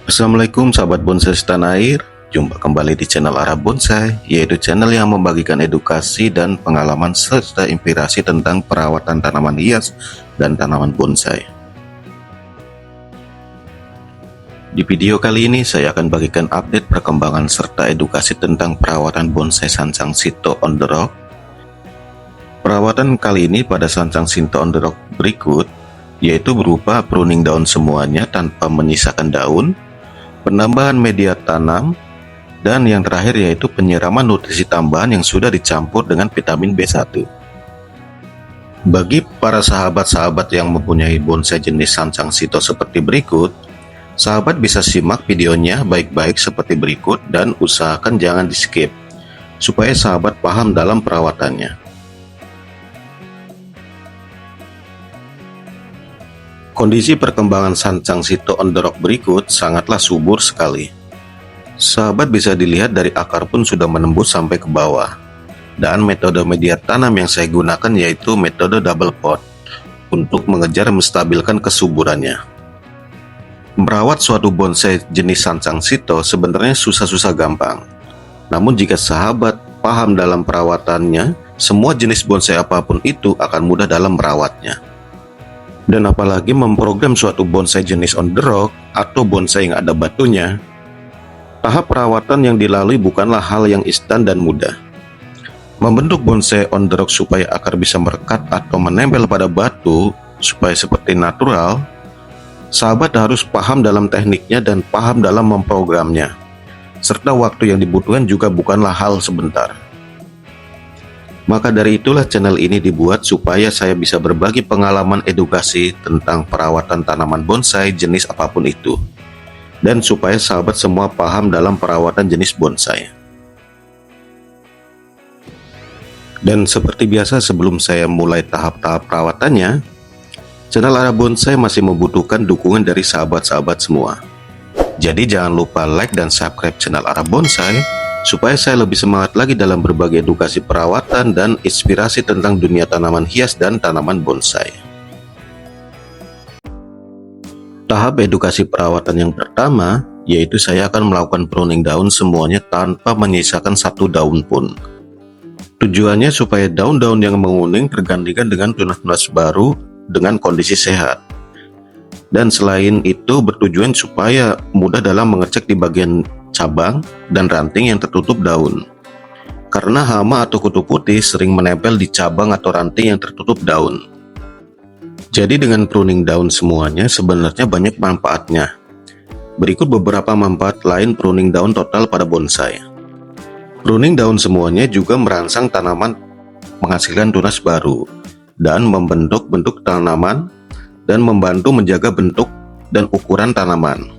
Assalamualaikum sahabat bonsai setanah air. Jumpa kembali di channel Arah Bonsai, yaitu channel yang membagikan edukasi dan pengalaman serta inspirasi tentang perawatan tanaman hias dan tanaman bonsai. Di video kali ini saya akan bagikan update perkembangan serta edukasi tentang perawatan bonsai Sansang Sito on the Rock. Perawatan kali ini pada Sansang Sito on the Rock berikut, yaitu berupa pruning daun semuanya tanpa menyisakan daun, penambahan media tanam, dan yang terakhir yaitu penyiraman nutrisi tambahan yang sudah dicampur dengan vitamin B1. Bagi para sahabat-sahabat yang mempunyai bonsai jenis Sansang Sito seperti berikut, sahabat bisa simak videonya baik-baik seperti berikut dan usahakan jangan di-skip, supaya sahabat paham dalam perawatannya. Kondisi perkembangan Sansang Sito on the Rock berikut sangatlah subur sekali. Sahabat bisa dilihat dari akar pun sudah menembus sampai ke bawah. Dan metode media tanam yang saya gunakan yaitu metode double pot untuk mengejar menstabilkan kesuburannya. Merawat suatu bonsai jenis Sansang Sito sebenarnya susah-susah gampang. Namun jika sahabat paham dalam perawatannya, semua jenis bonsai apapun itu akan mudah dalam merawatnya. Dan apalagi memprogram suatu bonsai jenis on the rock atau bonsai yang ada batunya, tahap perawatan yang dilalui bukanlah hal yang instan dan mudah. Membentuk bonsai on the rock supaya akar bisa merekat atau menempel pada batu supaya seperti natural, sahabat harus paham dalam tekniknya dan paham dalam memprogramnya, serta waktu yang dibutuhkan juga bukanlah hal sebentar. Maka dari itulah channel ini dibuat supaya saya bisa berbagi pengalaman edukasi tentang perawatan tanaman bonsai jenis apapun itu, dan supaya sahabat semua paham dalam perawatan jenis bonsai. Dan seperti biasa sebelum saya mulai tahap-tahap perawatannya, channel Arah Bonsai masih membutuhkan dukungan dari sahabat-sahabat semua. Jadi jangan lupa like dan subscribe channel Arah Bonsai supaya saya lebih semangat lagi dalam berbagi edukasi perawatan dan inspirasi tentang dunia tanaman hias dan tanaman bonsai. Tahap edukasi perawatan yang pertama, yaitu saya akan melakukan pruning daun semuanya tanpa menyisakan satu daun pun. Tujuannya supaya daun-daun yang menguning tergantikan dengan tunas-tunas baru dengan kondisi sehat. Dan selain itu bertujuan supaya mudah dalam mengecek di bagian cabang dan ranting yang tertutup daun. Karena hama atau kutu putih sering menempel di cabang atau ranting yang tertutup daun. Jadi dengan pruning daun semuanya sebenarnya banyak manfaatnya. Berikut beberapa manfaat lain pruning daun total pada bonsai. Pruning daun semuanya juga merangsang tanaman menghasilkan tunas baru dan membentuk bentuk tanaman dan membantu menjaga bentuk dan ukuran tanaman,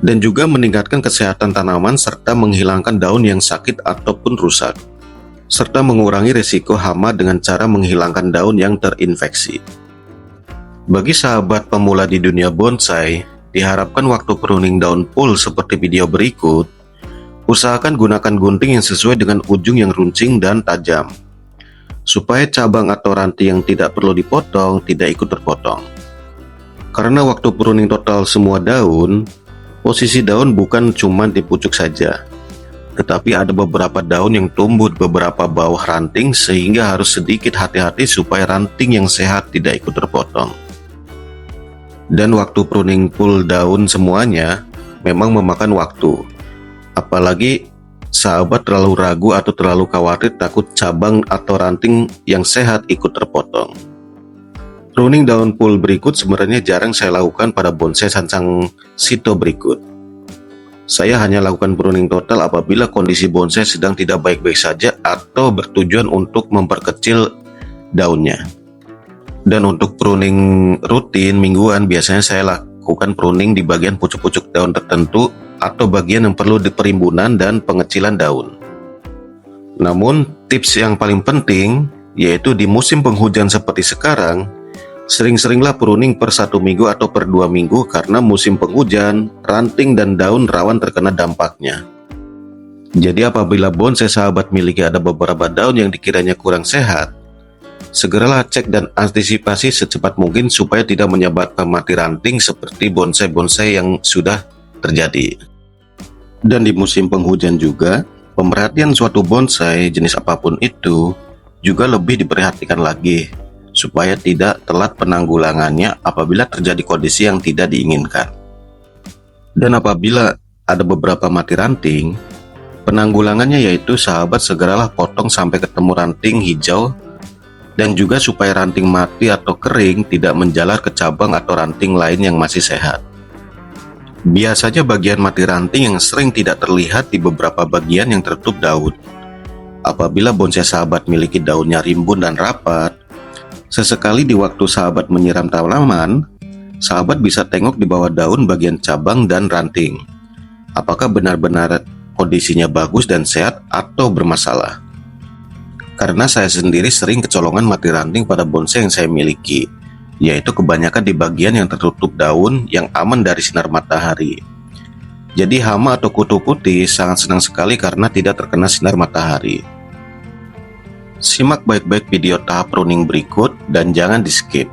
dan juga meningkatkan kesehatan tanaman serta menghilangkan daun yang sakit ataupun rusak, serta mengurangi risiko hama dengan cara menghilangkan daun yang terinfeksi. Bagi sahabat pemula di dunia bonsai, diharapkan waktu pruning daun full seperti video berikut, usahakan gunakan gunting yang sesuai dengan ujung yang runcing dan tajam, supaya cabang atau ranting yang tidak perlu dipotong tidak ikut terpotong. Karena waktu pruning total semua daun, posisi daun bukan cuma di pucuk saja, tetapi ada beberapa daun yang tumbuh di beberapa bawah ranting sehingga harus sedikit hati-hati supaya ranting yang sehat tidak ikut terpotong. Dan waktu pruning full daun semuanya memang memakan waktu, apalagi sahabat terlalu ragu atau terlalu khawatir takut cabang atau ranting yang sehat ikut terpotong. Pruning daun full berikut sebenarnya jarang saya lakukan pada bonsai Sansang Sito berikut. Saya hanya lakukan pruning total apabila kondisi bonsai sedang tidak baik-baik saja atau bertujuan untuk memperkecil daunnya. Dan untuk pruning rutin mingguan biasanya saya lakukan pruning di bagian pucuk-pucuk daun tertentu atau bagian yang perlu perimbunan dan pengecilan daun. Namun tips yang paling penting yaitu di musim penghujan seperti sekarang, sering-seringlah pruning per 1 minggu atau per 2 minggu karena musim penghujan, ranting dan daun rawan terkena dampaknya. Jadi apabila bonsai sahabat miliki ada beberapa daun yang dikiranya kurang sehat, segeralah cek dan antisipasi secepat mungkin supaya tidak menyebabkan mati ranting seperti bonsai-bonsai yang sudah terjadi. Dan di musim penghujan juga, pemerhatian suatu bonsai jenis apapun itu juga lebih diperhatikan lagi, supaya tidak telat penanggulangannya apabila terjadi kondisi yang tidak diinginkan. Dan apabila ada beberapa mati ranting, penanggulangannya yaitu sahabat segeralah potong sampai ketemu ranting hijau, dan juga supaya ranting mati atau kering tidak menjalar ke cabang atau ranting lain yang masih sehat. Biasanya bagian mati ranting yang sering tidak terlihat di beberapa bagian yang tertutup daun. Apabila bonsai sahabat memiliki daunnya rimbun dan rapat, sesekali di waktu sahabat menyiram tanaman, sahabat bisa tengok di bawah daun bagian cabang dan ranting. Apakah benar-benar kondisinya bagus dan sehat atau bermasalah? Karena saya sendiri sering kecolongan mati ranting pada bonsai yang saya miliki, yaitu kebanyakan di bagian yang tertutup daun yang aman dari sinar matahari. Jadi hama atau kutu putih sangat senang sekali karena tidak terkena sinar matahari. Simak baik-baik video tahap pruning berikut dan jangan di-skip,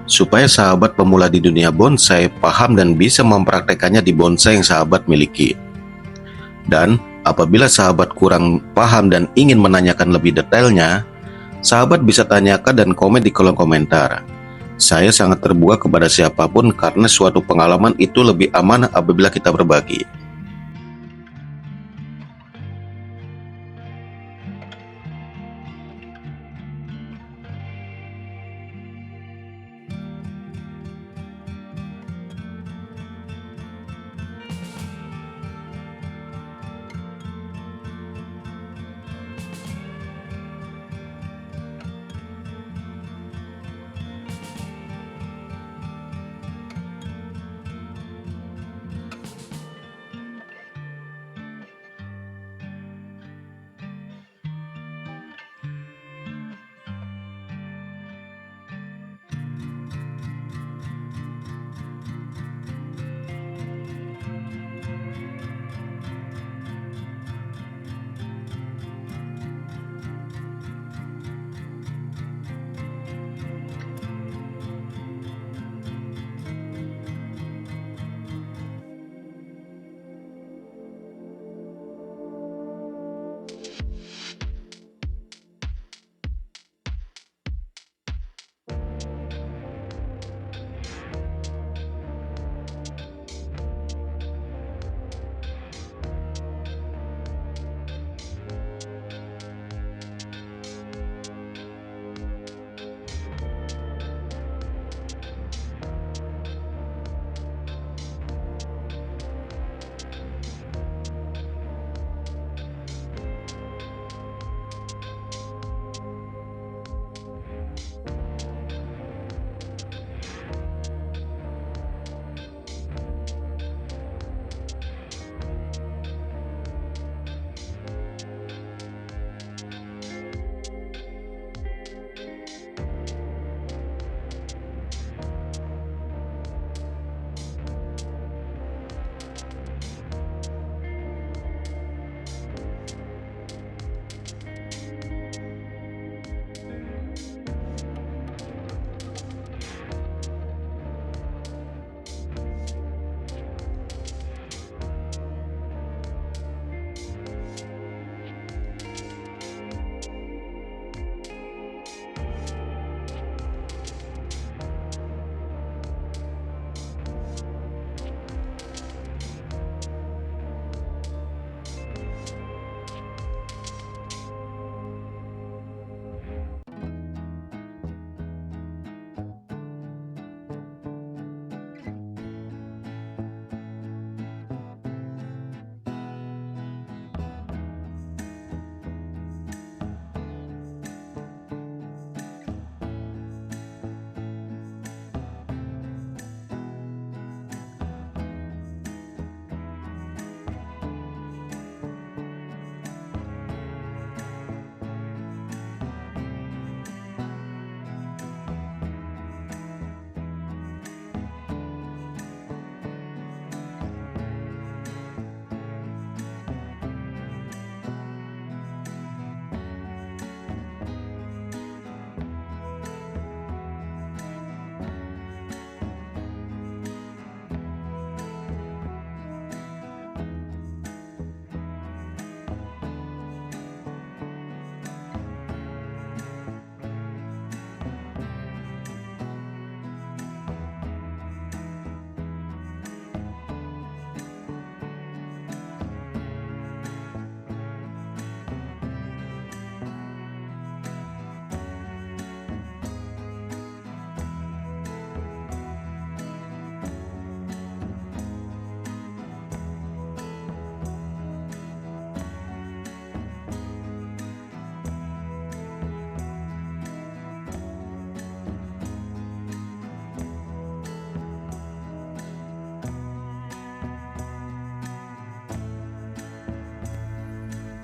supaya sahabat pemula di dunia bonsai paham dan bisa mempraktekannya di bonsai yang sahabat miliki. Dan apabila sahabat kurang paham dan ingin menanyakan lebih detailnya, sahabat bisa tanyakan dan komen di kolom komentar. Saya sangat terbuka kepada siapapun karena suatu pengalaman itu lebih aman apabila kita berbagi.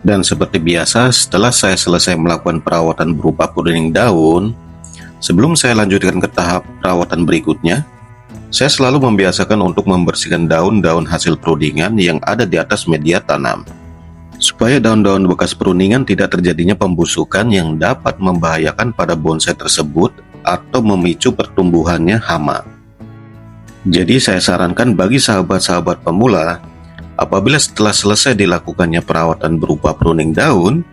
Dan seperti biasa, setelah saya selesai melakukan perawatan berupa pruning daun, sebelum saya lanjutkan ke tahap perawatan berikutnya, saya selalu membiasakan untuk membersihkan daun-daun hasil pruningan yang ada di atas media tanam, supaya daun-daun bekas pruningan tidak terjadinya pembusukan yang dapat membahayakan pada bonsai tersebut atau memicu pertumbuhannya hama. Jadi saya sarankan bagi sahabat-sahabat pemula, apabila setelah selesai dilakukannya perawatan berupa pruning daun,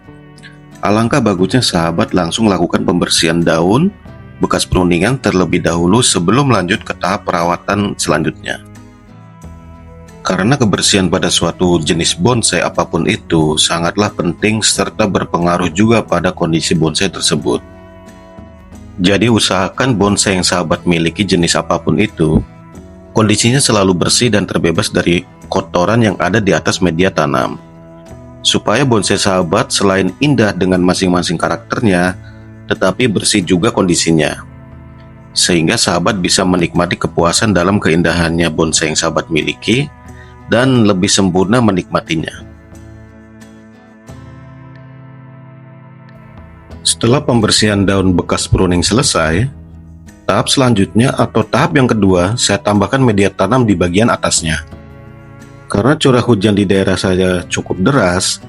alangkah bagusnya sahabat langsung lakukan pembersihan daun bekas pruningan terlebih dahulu sebelum lanjut ke tahap perawatan selanjutnya. Karena kebersihan pada suatu jenis bonsai apapun itu sangatlah penting serta berpengaruh juga pada kondisi bonsai tersebut. Jadi usahakan bonsai yang sahabat miliki jenis apapun itu, kondisinya selalu bersih dan terbebas dari kotoran yang ada di atas media tanam, supaya bonsai sahabat selain indah dengan masing-masing karakternya, tetapi bersih juga kondisinya, sehingga sahabat bisa menikmati kepuasan dalam keindahannya bonsai yang sahabat miliki dan lebih sempurna menikmatinya. Setelah pembersihan daun bekas pruning selesai, tahap selanjutnya atau tahap yang kedua, saya tambahkan media tanam di bagian atasnya. Karena curah hujan di daerah saya cukup deras,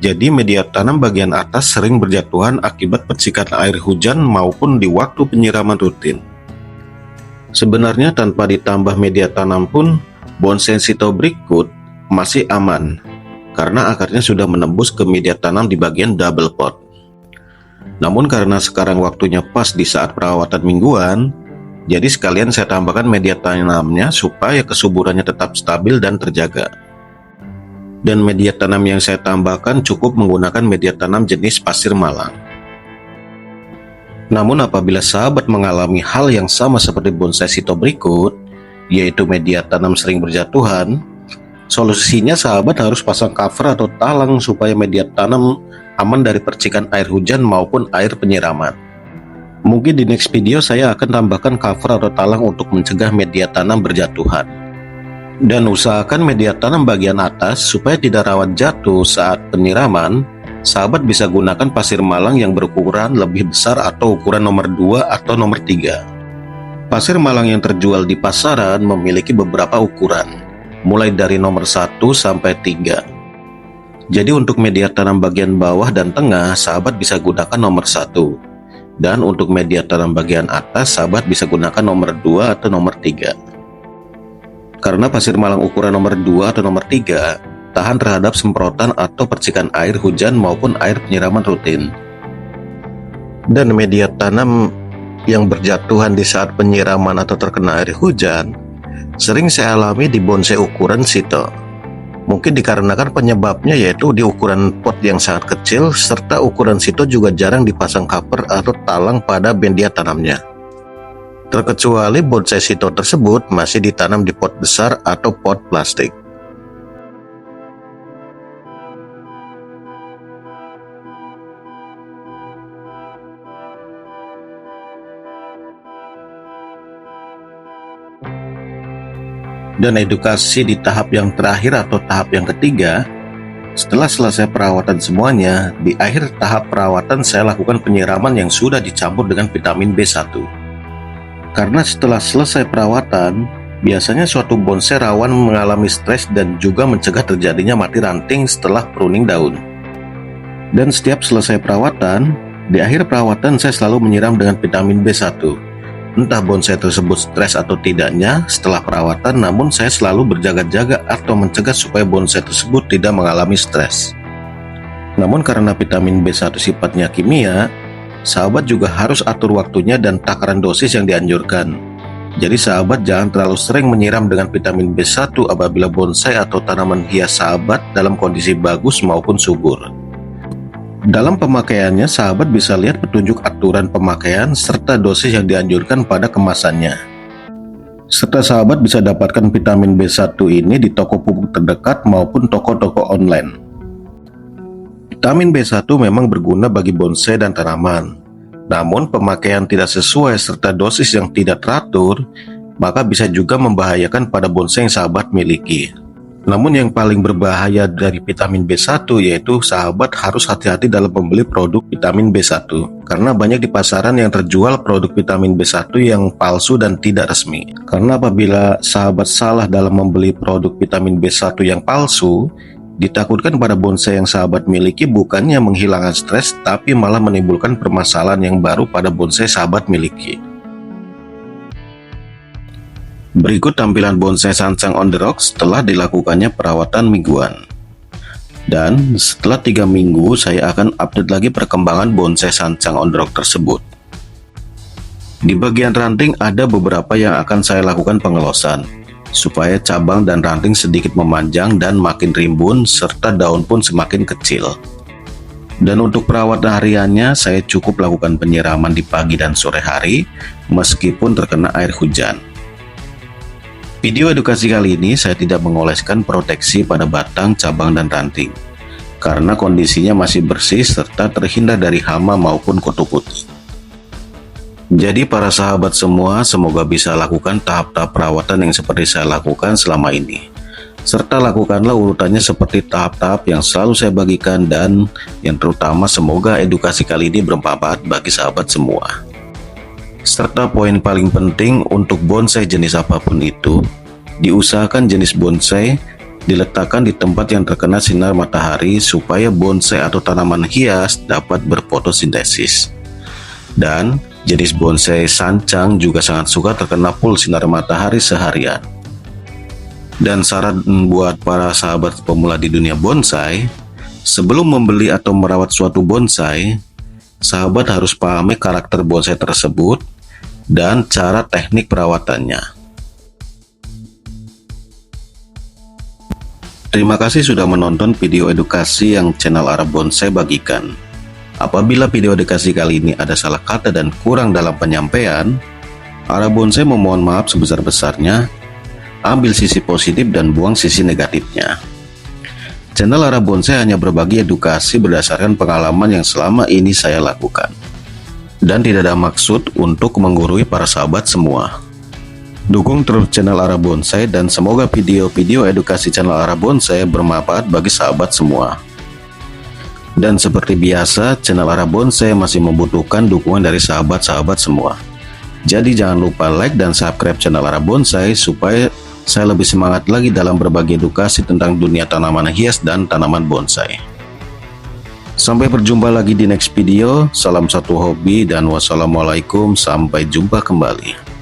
jadi media tanam bagian atas sering berjatuhan akibat percikan air hujan maupun di waktu penyiraman rutin. Sebenarnya tanpa ditambah media tanam pun, bonsai Sito berikut masih aman, karena akarnya sudah menembus ke media tanam di bagian double pot. Namun karena sekarang waktunya pas di saat perawatan mingguan, jadi sekalian saya tambahkan media tanamnya supaya kesuburannya tetap stabil dan terjaga. Dan media tanam yang saya tambahkan cukup menggunakan media tanam jenis pasir malang. Namun apabila sahabat mengalami hal yang sama seperti bonsai Sito berikut, yaitu media tanam sering berjatuhan, solusinya sahabat harus pasang cover atau talang supaya media tanam aman dari percikan air hujan maupun air penyiraman. Mungkin di next video saya akan tambahkan cover atau talang untuk mencegah media tanam berjatuhan. Dan usahakan media tanam bagian atas supaya tidak rawan jatuh saat penyiraman. Sahabat bisa gunakan pasir malang yang berukuran lebih besar atau ukuran nomor 2 atau nomor 3. Pasir malang yang terjual di pasaran memiliki beberapa ukuran, mulai dari nomor 1 sampai 3. Jadi untuk media tanam bagian bawah dan tengah, sahabat bisa gunakan nomor 1. Dan untuk media tanam bagian atas, sahabat bisa gunakan nomor 2 atau nomor 3. Karena pasir malang ukuran nomor 2 atau nomor 3 tahan terhadap semprotan atau percikan air hujan maupun air penyiraman rutin. Dan media tanam yang berjatuhan di saat penyiraman atau terkena air hujan sering saya alami di bonsai ukuran Sito. Mungkin dikarenakan penyebabnya yaitu di ukuran pot yang sangat kecil, serta ukuran Sito juga jarang dipasang cover atau talang pada media tanamnya. Terkecuali bonsai Sito tersebut masih ditanam di pot besar atau pot plastik. Dan edukasi di tahap yang terakhir atau tahap yang ketiga, setelah selesai perawatan semuanya, di akhir tahap perawatan saya lakukan penyiraman yang sudah dicampur dengan vitamin B1. Karena setelah selesai perawatan, biasanya suatu bonsai rawan mengalami stres dan juga mencegah terjadinya mati ranting setelah pruning daun. Dan setiap selesai perawatan, di akhir perawatan saya selalu menyiram dengan vitamin B1. Entah bonsai tersebut stres atau tidaknya setelah perawatan, namun saya selalu berjaga-jaga atau mencegah supaya bonsai tersebut tidak mengalami stres. Namun karena vitamin B1 sifatnya kimia, sahabat juga harus atur waktunya dan takaran dosis yang dianjurkan. Jadi sahabat jangan terlalu sering menyiram dengan vitamin B1 apabila bonsai atau tanaman hias sahabat dalam kondisi bagus maupun subur. Dalam pemakaiannya, sahabat bisa lihat petunjuk aturan pemakaian serta dosis yang dianjurkan pada kemasannya. Serta sahabat bisa dapatkan vitamin B1 ini di toko pupuk terdekat maupun toko-toko online. Vitamin B1 memang berguna bagi bonsai dan tanaman. Namun pemakaian tidak sesuai serta dosis yang tidak teratur, maka bisa juga membahayakan pada bonsai yang sahabat miliki. Namun yang paling berbahaya dari vitamin B1 yaitu sahabat harus hati-hati dalam membeli produk vitamin B1 karena banyak di pasaran yang terjual produk vitamin B1 yang palsu dan tidak resmi. Karena apabila sahabat salah dalam membeli produk vitamin B1 yang palsu, ditakutkan pada bonsai yang sahabat miliki bukannya menghilangkan stres tapi malah menimbulkan permasalahan yang baru pada bonsai sahabat miliki. Berikut tampilan bonsai Sansang on the Rocks setelah dilakukannya perawatan mingguan. Dan setelah 3 minggu saya akan update lagi perkembangan bonsai Sansang on the Rock tersebut. Di bagian ranting ada beberapa yang akan saya lakukan pengelosan supaya cabang dan ranting sedikit memanjang dan makin rimbun serta daun pun semakin kecil. Dan untuk perawatan hariannya saya cukup lakukan penyiraman di pagi dan sore hari meskipun terkena air hujan. Video edukasi kali ini saya tidak mengoleskan proteksi pada batang, cabang, dan ranting karena kondisinya masih bersih serta terhindar dari hama maupun kutu putih. Jadi para sahabat semua semoga bisa lakukan tahap-tahap perawatan yang seperti saya lakukan selama ini. Serta lakukanlah urutannya seperti tahap-tahap yang selalu saya bagikan dan yang terutama semoga edukasi kali ini bermanfaat bagi sahabat semua. Serta poin paling penting untuk bonsai jenis apapun itu, diusahakan jenis bonsai diletakkan di tempat yang terkena sinar matahari supaya bonsai atau tanaman hias dapat berfotosintesis. Dan jenis bonsai sancang juga sangat suka terkena full sinar matahari seharian. Dan saran buat para sahabat pemula di dunia bonsai, sebelum membeli atau merawat suatu bonsai, sahabat harus pahami karakter bonsai tersebut dan cara teknik perawatannya. Terima kasih sudah menonton video edukasi yang channel Arah Bonsai bagikan. Apabila video edukasi kali ini ada salah kata dan kurang dalam penyampaian, Arah Bonsai memohon maaf sebesar-besarnya. Ambil sisi positif dan buang sisi negatifnya. Channel Arah Bonsai hanya berbagi edukasi berdasarkan pengalaman yang selama ini saya lakukan, dan tidak ada maksud untuk menggurui para sahabat semua. Dukung terus channel Arah Bonsai dan semoga video-video edukasi channel Arah Bonsai bermanfaat bagi sahabat semua. Dan seperti biasa, channel Arah Bonsai masih membutuhkan dukungan dari sahabat-sahabat semua. Jadi jangan lupa like dan subscribe channel Arah Bonsai supaya saya lebih semangat lagi dalam berbagi edukasi tentang dunia tanaman hias dan tanaman bonsai. Sampai berjumpa lagi di next video. Salam satu hobi dan wassalamualaikum, sampai jumpa kembali.